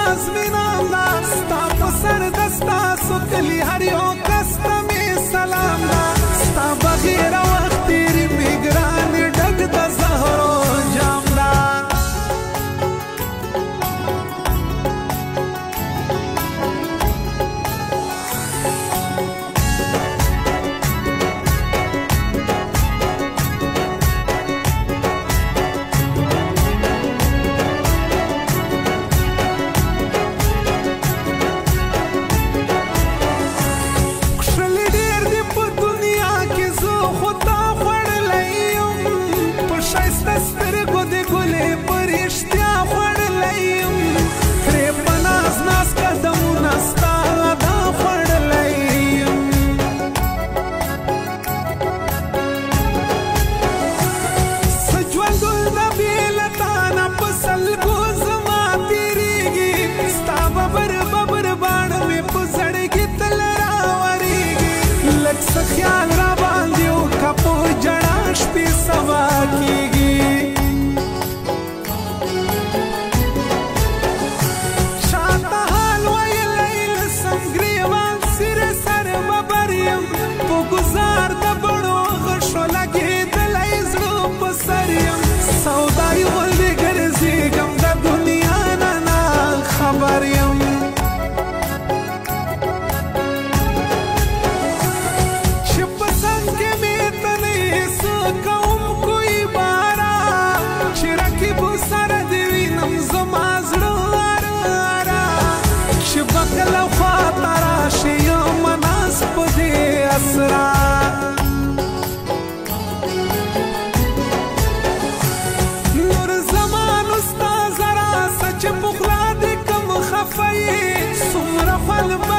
ناز مینام دا ستا په سر د ستاسو کلي هر یو کس ته مې سلام دا ستا بغیر وخت تېرې مې ګرانې ډک د زهرو جام دا خیال را باندې وکړه په جړا شپې سبا کېږي چاته حال ویلی لسم ګریوان سره سر ببر یم په ګزار د بڼو غشو لګېدلی زړه په سر یم سودایي غوندې ګرځېږم د دنیا نه خبر یم لو خاطر شي يوم ناس بدي أسرع نور زمان استاذ راسه چې بغلادي کم خفي سمره خلبه